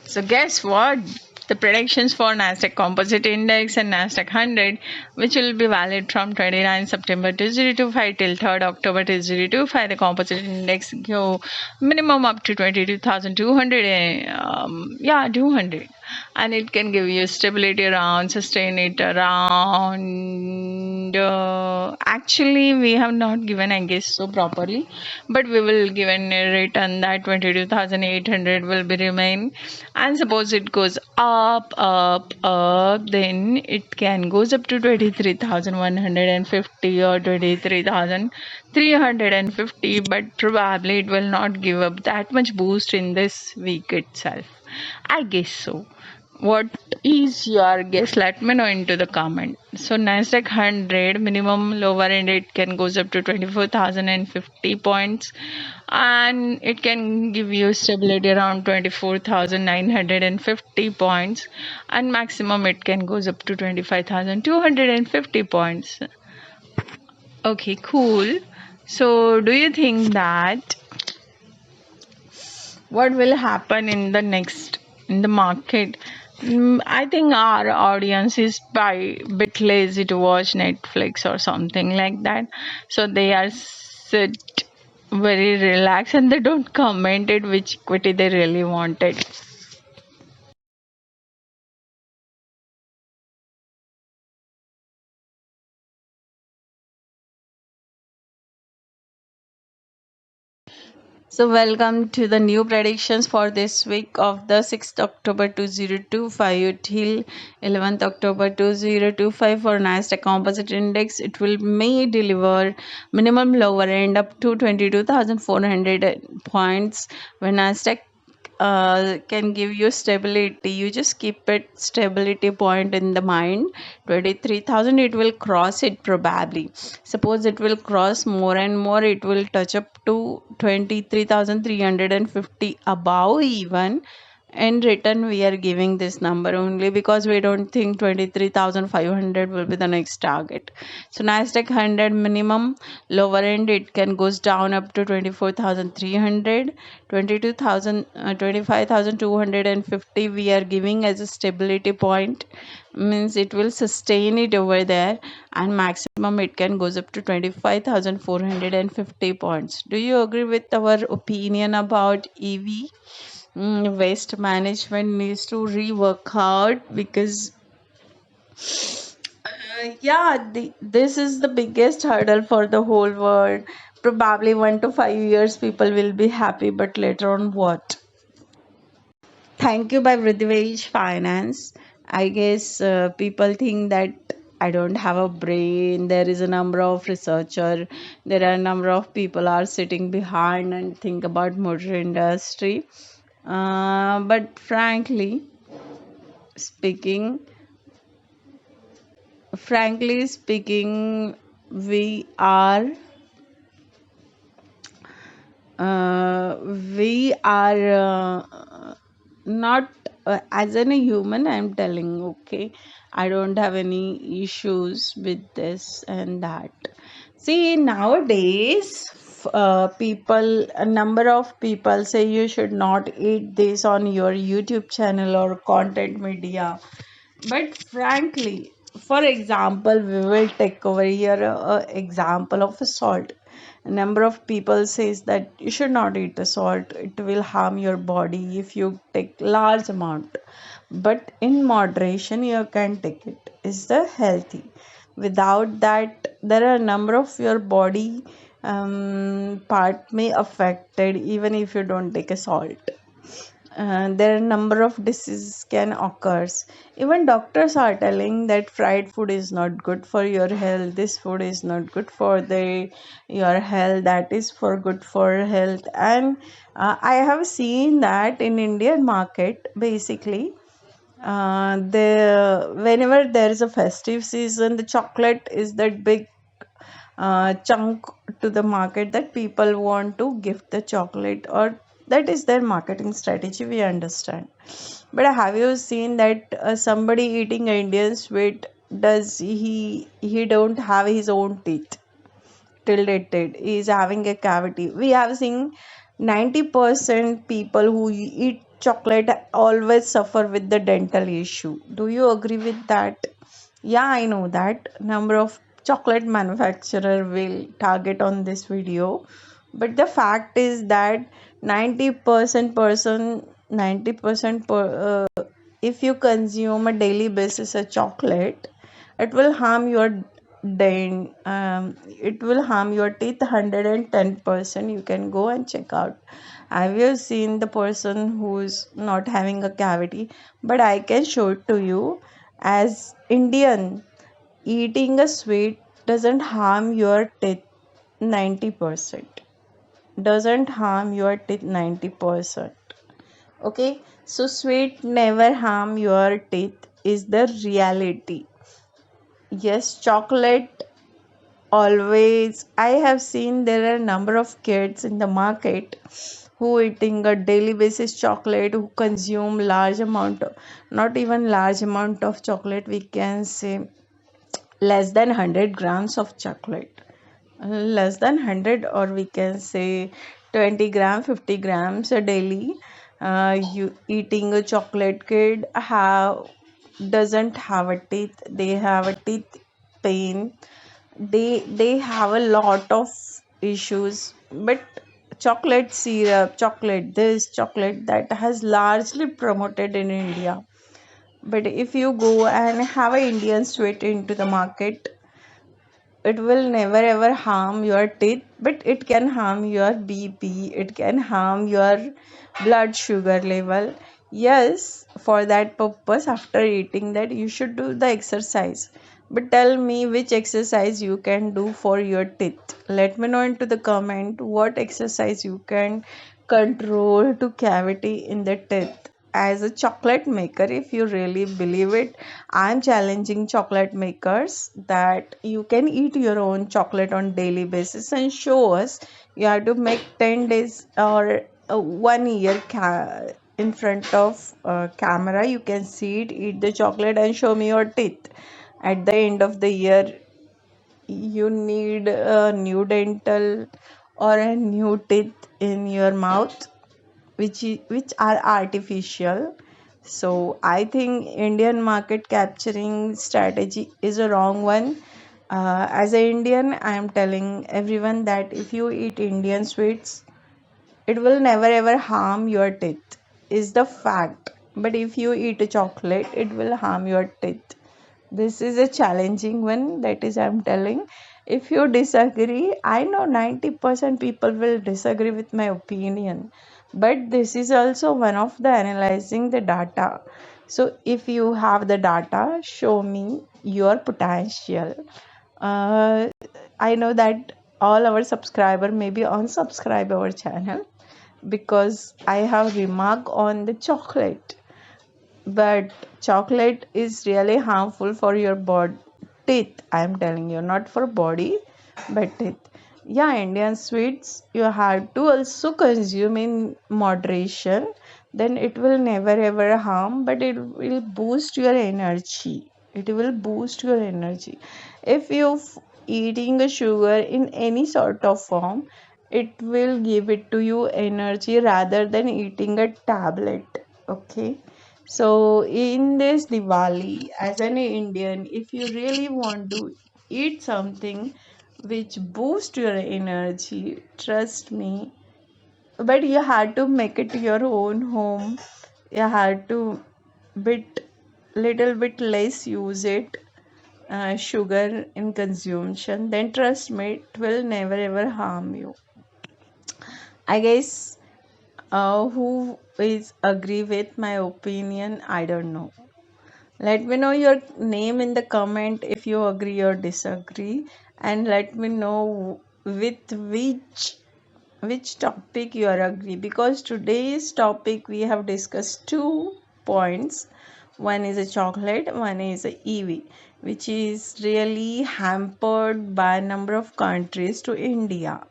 So guess what? The predictions for Nasdaq Composite Index and Nasdaq 100, which will be valid from 29 September 2025 till 3rd October 2025, the Composite Index go minimum up to 22,200, 200, and it can give you stability around, sustain it around. Actually, we have not given, I guess, so properly, but we will give a return that 22,800 will be remain, and suppose it goes up, then it can goes up to 23,150 or 23,350, but probably it will not give up that much boost in this week itself. I guess so. What is your guess? Let me know into the comment. So Nasdaq 100 minimum lower end it can goes up to 24,050 points, and it can give you stability around 24,950 points, and maximum it can goes up to 25,250 points. Okay, cool. So do you think that what will happen in the next in the market? I think our audience is by bit lazy to watch Netflix or something like that, so they are sit very relaxed and they don't comment it which equity they really wanted. So welcome to the new predictions for this week of the 6th October 2025 till 11th October 2025 for Nasdaq Composite Index. It will may deliver minimum lower end up to 22,400 points. When Nasdaq can give you stability, you just keep it stability point in the mind. 23,000 it will cross it probably. Suppose it will cross more and more, it will touch up to 23,350 above even. In return we are giving this number only because we don't think 23,500 will be the next target. So Nasdaq 100 minimum lower end it can goes down up to 24,300, 22,000, 25,250 we are giving as a stability point, means it will sustain it over there, and maximum it can goes up to 25,450 points. Do you agree with our opinion about EV? Waste management needs to rework out because this is the biggest hurdle for the whole world. Probably 1 to 5 years people will be happy, but later on what? Thank you by Vridivej Finance. I guess people think that I don't have a brain. There is a number of researcher. There are a number of people are sitting behind and think about motor industry. But speaking, frankly speaking, we are uh, we are not as in a human I'm telling, okay, I don't have any issues with this and that. See, nowadays people, a number of people say you should not eat this on your YouTube channel or content media. But frankly, for example, we will take over here a example of a salt. A number of people says that you should not eat the salt. It will harm your body if you take large amount. But in moderation, you can take it. Is the healthy? Without that, there are a number of your body part may affected even if you don't take a salt. There are a number of diseases can occur. Even doctors are telling that fried food is not good for your health. This food is not good for the your health. That is for good for health. And I have seen that in Indian market, basically, the whenever there is a festive season, the chocolate is that big chunk to the market that people want to gift the chocolate, or that is their marketing strategy, we understand. But have you seen that somebody eating Indian sweet, does he don't have his own teeth tilted, he is having a cavity? We have seen 90% people who eat chocolate always suffer with the dental issue. Do you agree with that? Yeah, I know that number of chocolate manufacturer will target on this video, but the fact is that 90% if you consume a daily basis a chocolate, it will harm your it will harm your teeth 110%. You can go and check out. Have you seen the person who's not having a cavity? But I can show it to you. As Indian, eating a sweet doesn't harm your teeth 90%. Doesn't harm your teeth 90%. Okay, so sweet never harm your teeth is the reality. Yes, chocolate always. I have seen there are a number of kids in the market who eating a daily basis chocolate, who consume large amount of, not even large amount of chocolate, we can say less than 100 grams of chocolate, less than 100, or we can say 20 gram 50 grams a daily. You eating a chocolate kid have doesn't have a teeth, they have a teeth pain, they have a lot of issues. But chocolate syrup, chocolate this, chocolate that has largely promoted in India. But if you go and have an Indian sweet into the market, it will never ever harm your teeth, but it can harm your BP, it can harm your blood sugar level. Yes, for that purpose, after eating that, you should do the exercise. But tell me which exercise you can do for your teeth. Let me know into the comment what exercise you can control to cavity in the teeth. As a chocolate maker, if you really believe it, I'm challenging chocolate makers that you can eat your own chocolate on daily basis and show us. You have to make 10 days or 1 year in front of camera. You can see it, eat the chocolate and show me your teeth. At the end of the year, you need a new dental or a new teeth in your mouth, which are artificial. So I think Indian market capturing strategy is a wrong one. As an Indian, I am telling everyone that if you eat Indian sweets, it will never ever harm your teeth, is the fact. But if you eat a chocolate, it will harm your teeth. This is a challenging one, that is I'm telling. If you disagree, I know 90% people will disagree with my opinion. But this is also one of the analyzing the data. So if you have the data, show me your potential. Uh, I know that all our subscriber maybe unsubscribe our channel because I have remark on the chocolate. But chocolate is really harmful for your body, teeth. I'm telling you, not for body, but teeth. Yeah, Indian sweets you have to also consume in moderation. Then it will never ever harm, but it will boost your energy. It will boost your energy. If you eating a sugar in any sort of form, it will give it to you energy rather than eating a tablet. Okay, so in this Diwali, as an Indian, if you really want to eat something which boosts your energy, trust me, but you have to make it your own home. You have to bit little bit less use it sugar in consumption. Then trust me, it will never ever harm you. I guess who is agree with my opinion, I don't know. Let me know your name in the comment if you agree or disagree, and let me know with which topic you are agree, because today's topic we have discussed 2 points. One is a chocolate, one is a EV, which is really hampered by a number of countries to India.